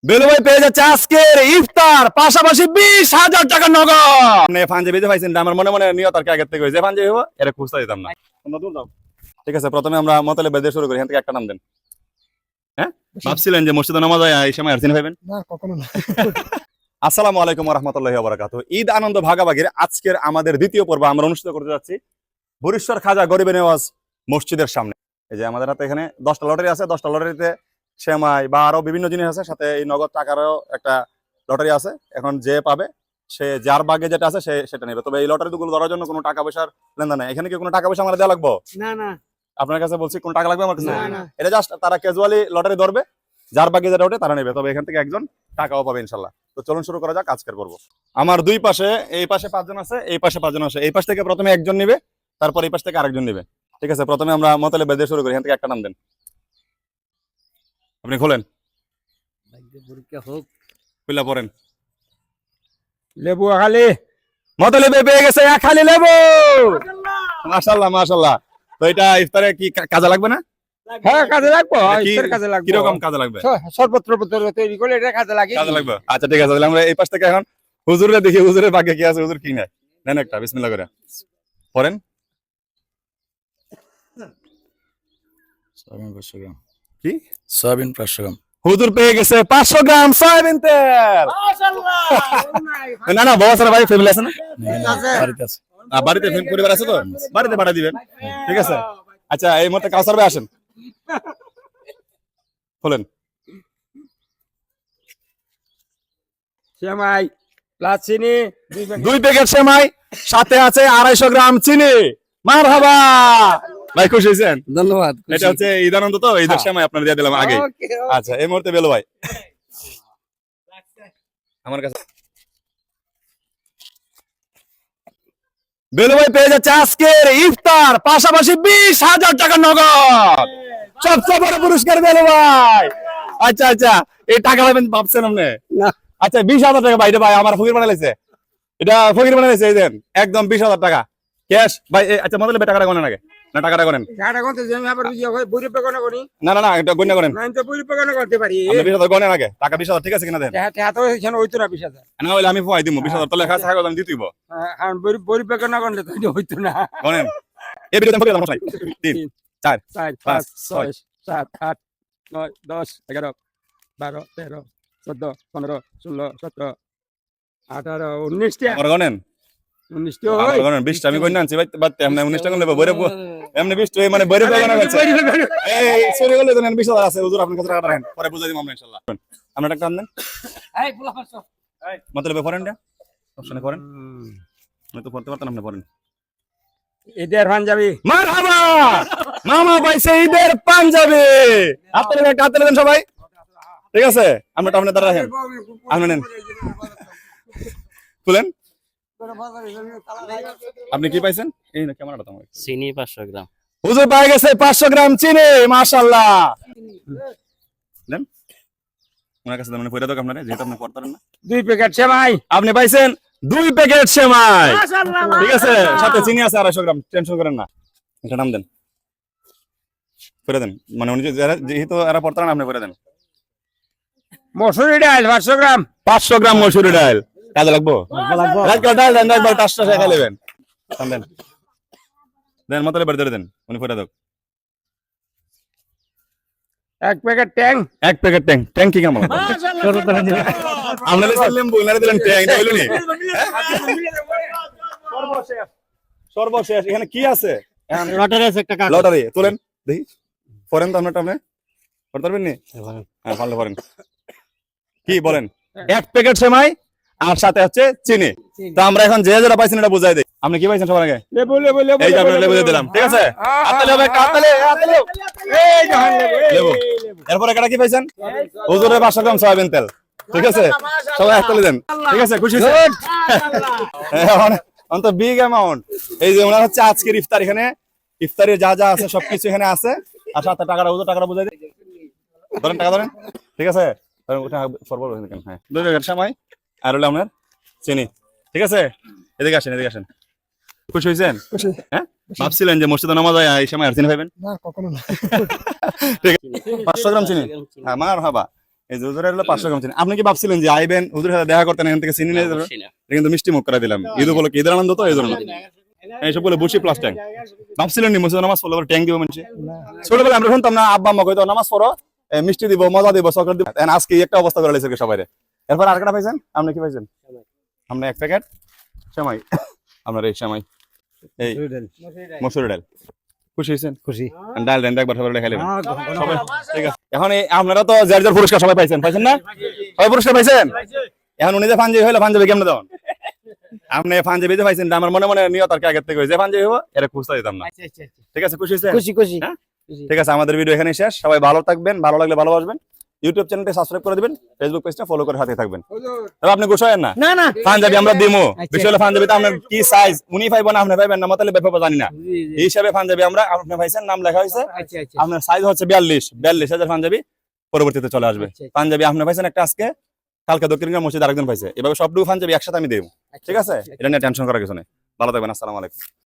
বেলু ভাই পেয়ে যাচ্ছে আজকের ইফতার পাশাপাশি 20,000 টাকা নগদ। আপনি পাঞ্জাবি যে পাইছেন আমার মনে মনে নিয়ত আর কি আগের থেকে হয়েছে পাঞ্জাবি হবো এর খুঁজতে দিতাম না। তোমরা দূর যাও। ঠিক আছে প্রথমে আমরা মতলে বেঁধে শুরু করি, এখান থেকে একটা নাম দেন। হ্যাঁ ভাবছিলেন যে মসজিদে নামাজ হয় এই সময় আর চিনি পাইবেন না, কখনো না। আসসালামু আলাইকুম ওয়া রাহমাতুল্লাহি ওয়া বারাকাতুহু। ঈদ আনন্দ ভাগাভাগির আজকের আমাদের দ্বিতীয় পর্ব আমরা অনুষ্ঠিত করতে যাচ্ছি বরিশ্বর খাজা গরিবে নেওয়াজ মসজিদের সামনে। এই যে আমাদের হাতে এখানে 10টা লটারি আছে, 10টা লটারিতে সেমাই বা আরো বিভিন্ন জিনিস আছে, সাথে এই নগদ টাকারও একটা লটারি আছে। এখন যে পাবে সে যার ভাগ্যে যেটা আছে সে সেটা নেবে। তবে এই লটারি গুলো ধরার জন্য কোনো টাকা পয়সার লেনদেন নেই। এখানে কি কোনো টাকা পয়সা আমার দেওয়া লাগবে? না না আপনার কাছে বলছি কোন টাকা লাগবে আমার কাছে? না, না। এটা জাস্ট তারা ক্যাজুয়ালি লটারি ধরবে, যার ভাগ্যে যেটা ওঠে তারা নেবে। তবে এখান থেকে একজন টাকাও পাবে ইনশাল্লাহ। তো চলুন শুরু করা যাক আজকের পর্ব। আমার দুই পাশে, এই পাশে 5 জন আছে, এই পাশে 5 জন আছে। এই পাশ থেকে প্রথমে একজন নেবে, তারপর এই পাশ থেকে আরেকজন নেবে। ঠিক আছে প্রথমে আমরা মতলে বেঁধে শুরু করি, এখান থেকে একটা নাম দেন। আপনি খোলেন, পরীক্ষা হোক। খুলে পড়েন। লেবু খালি মতলে পেয়ে গেছে এক খালি লেবু। মাশাআল্লাহ মাশাআল্লাহ। তো এটা ইফতারে কি কাজে লাগবে না? হ্যাঁ, কাজে লাগবে। কি- ইফতার কাজে লাগবে। কিরকম কাজে লাগবে? শরবত তৈরি করলে এটা কাজে লাগে। কাজে লাগবে। আচ্ছা ঠিক আছে, তাহলে আমরা এই পাশ থেকে এখন হুজুরে দেখি হুজুরের ভাগ্যে কি আছে, হুজুর কি নেয়। নেন একটা, বিসমিল্লাহ করে পড়েন। সয়াবিন 500 গ্রাম। কি? সয়াবিন 500 গ্রাম। হুজুর পেয়ে গেছে 500 গ্রাম সয়াবিন তেল। না না বস ভাই, ফ্যামিলি আছে না? বাড়িতে আছে। বাড়িতে পরিবার আছে তো, বাড়িতে পাঠিয়ে দিবেন। ঠিক আছে আচ্ছা, এই মুহূর্তে কাউসার ভাই আসেন, খোলেন। সেমাই প্লাস চিনি 2 প্যাকেট সেমাই, সাথে আছে 250 গ্রাম চিনি। মারহাবা ভাই, খুশি হয়েছেন? ধন্যবাদ। এটা হচ্ছে ঈদ আনন্দ, তো ঈদের সেমাই আপনার দিয়ে দিলাম আগে। আচ্ছা এই মুহূর্তে বেলু ভাই আমার কাছে। বেলু ভাই পেয়ে যাচ্ছে আজকের ইফতার পাশাপাশি 20,000 টাকা নগদ। সবচেয়ে বড় পুরস্কার বেলু ভাই। আচ্ছা আচ্ছা, এই টাকা পাবেন ভাবছেন আপনি? না। আচ্ছা 20,000 টাকা ভাই, এটা ভাই আমার ফকির বানাইছে, এটা ফকির বানাইছে। এই দেন একদম 20,000 টাকা ক্যাশ ভাই। আচ্ছা মতলবে টাকাটা গণেন আগে, না টাকাটা গণেন। টাকা কোনতে আমি আবার বুড়ি পেকানো করি। না না না, এটা গণনা করেন। না তো বুড়ি পেকানো করতে পারি। আপনি 20,000 গণেন আগে, টাকা 20,000 ঠিক আছে কিনা দেন। হ্যাঁ তো এখানে হইতো না 20,000। না হলে আমি ফুয়াই দিব 20,000, তাহলে খাস খাগজ আমি দিতেইব। আর বুড়ি পেকানো করলে তো এটা হইতো না। গণেন এই ভিডিওতে ফকির আমার নাই। 3 4 4 5 6 7 8 9 10 11 12 13 14 15 16 17 18 19 টা আমার গণেন। 19 টা আমার হয়। গণেন 20টা আমি গণনা আনছি ভাই, বাদ এমনি 19 টাকা নেব বইরে এমনি 20 টাকা মানে বইরে গণনা করছে। এই সরি বলে দেন 20,000 আছে হুজুর, আপনার কাছে টাকাটা রাখেন, পরে বুঝাই দিমু আমরা ইনশাআল্লাহ। আমরা টাকা আনেন, এই পোলা পাঁচশো। মতলবে পড়েন না, অপশনে পড়েন। আমি তো পড়তে পারতাম না, আপনি পড়েন। এদের পাঞ্জাবি মারহাবা, মামা পাইছে ঈদের পাঞ্জাবি। হাতে নেন, হাতে নেন সবাই। ঠিক আছে আমরা টামনে দাঁড়া রাখেন, আপনি নেন, খুলেন। আপনি কি পাইছেন? এই না ক্যামেরাটা তো আমার। চিনি 500 গ্রাম। হুজুর পাই গেছে 500 গ্রাম চিনি। মাশাআল্লাহ দেন ওনার কাছে, মানে পয়রা দাও আপনারা, যেটা আপনি পড়তে পারেন না। 2 প্যাকেট সেমাই। আপনি পাইছেন 2 প্যাকেট সেমাই। ঠিক আছে সাথে চিনি আছে 250 গ্রাম, টেনশন করেন না। এটা নাম দেন, করে দেন, মানে উনি যেহেতু এরা পড়তে পারেন আপনি করে দেন। মসুরি ডাল 500 গ্রাম। 500 গ্রাম মসুরি ডাল কাজে লাগবো। রাখো ডাল দেন, একবার টাসটা শেখা নেবেন। দেন দেন মতলে বের করে দেন, উনি পড়ে দাও। 1 প্যাকেট ট্যাং। 1 প্যাকেট ট্যাং। ট্যাং কি কেমন? আপনাদের দিলেন বইনারে দিলেন ট্যাং, এটা হইলো নি? সর্বশেষ এখানে কি আছে? লটারি আছে একটা কাগজ। লটারি তুলেন দেখি, ফরেন তো আপনারটা আপনি করতে পারবেন নি? হ্যাঁ ভালো ফরেন। কি বলেন? 1 প্যাকেট সেমাই আর সাথে হচ্ছে চিনি। তো আমরা এখন যে যেটা পাইছেন এটা বুঝাই দেই। আপনি কি পাইছেন সবার আগে? লেবু লেবু লেবু। এই যে আপনার লেবু দিয়ে দিলাম, ঠিক আছে? হাতে লেবু, হাতে লেবু। এই জাহান লেবু। লেবু। এরপর একটা কি পাইছেন? হুজুরের 500 গ্রাম সয়াবিন তেল। ঠিক আছে সবাই হাতে দেন। ঠিক আছে খুশি হয়েছেন? অন্ত বিগ অ্যামাউন্ট। এই যে ওনার হচ্ছে আজকের ইফতার, এখানে ইফতারে যা যা আছে সবকিছু এখানে আছে। আর সাথে টাকাটা হুজুর টাকাটা বুঝাই দিই। ধরেন টাকা ধরেন, ঠিক আছে? ওটা ফরওয়ার্ড হয়ে গেল। হ্যাঁ 2 প্যাকেট সেমাই আর হলো আপনার চিনি। ঠিক আছে এদিকে আসেন, এদিকে আসেন। খুশি হয়েছেন? হ্যাঁ ভাবছিলেন যে মসজিদে নামাজ হয় এই সময় আর চিনি পাইবেন? না, কখনো না। ঠিক আছে 500 গ্রাম চিনি। হ্যাঁ মারহাবা। এই যে হুজুরের হলো 500 গ্রাম চিনি। আপনি কি ভাবছিলেন যে আইবেন হুজুরের সাথে দেখা করতেন এখান থেকে চিনি নিয়ে যাবেন? অবশ্যই না। এটা কিন্তু মিষ্টি মুখ করে দিলাম ঈদ উপলক্ষে ঈদের আনন্দ তো এই জন্য এইসব বলে বসি প্লাস ট্যাঙ্ক ভাবছিলেন নি মুসলিম নামাজ পড়লে ট্যাঙ্ক দিব মানুষ ছোটবেলা আমরা শুনতাম না আব্বা আম্মা কইতো নামাজ পড়ো মিষ্টি দিব মজা দিব চকলেট দিব এখন আজকে এই একটা অবস্থা করে লেছে সবাই এরপর আর একটা পাইছেন আপনি কি পাইছেন আপনি এক প্যাকেট সেমাই আপনার এই সেমাই এই মসুরি ডাল খুশি হয়েছেন খুশি ডাল দেন একবার সবাই খাইলেন সবাই ঠিক আছে এখন এই আপনারা তো যার যার পুরস্কার সবাই পাইছেন না সবাই পুরস্কার পাইছেন এখন উনি যে পাঞ্জাবি হইলো পাঞ্জাবি কেমনে দেন আপনি পাঞ্জাবি যে পাইছেন আমার মনে মনে নিয়ত আর কি আগের থেকে যে পাঞ্জাবি হবো এটা খুঁজতে দিতাম না ঠিক আছে খুশি হয়েছেন খুশি খুশি হ্যাঁ? ঠিক আছে আমাদের ভিডিও এখানে শেষ সবাই ভালো থাকবেন ভালো লাগলে ভালোবাসবেন ইউটিউব চ্যানেলটি সাবস্ক্রাইব করে দিবেন ফেসবুক পেজটা ফলো করে হাতে থাকবেন তবে আপনি খুশি হয়েন না না না পাঞ্জাবি আমরা দিমু বিষয় হলো পাঞ্জাবিতে আপনার কি সাইজ উনি পাইবেন না আপনি পাইবেন না মতালে ব্যাপার জানি না এই হিসাবে পাঞ্জাবি আমরা আপনি পাইছেন নাম লেখা হয়েছে আপনার সাইজ হচ্ছে 42,000 পাঞ্জাবি পরবর্তীতে চলে আসবে পাঞ্জাবি আপনি পাইছেন একটা আজকে কালকে দক্ষিণগঞ্জ মসজিদ আরেকজন পাইছে এভাবে সবটুকু পাঞ্জাবি একসাথে আমি দেবো ঠিক আছে এটা নিয়ে টেনশন করার কিছু নেই ভালো থাকবেন আসসালামু আলাইকুম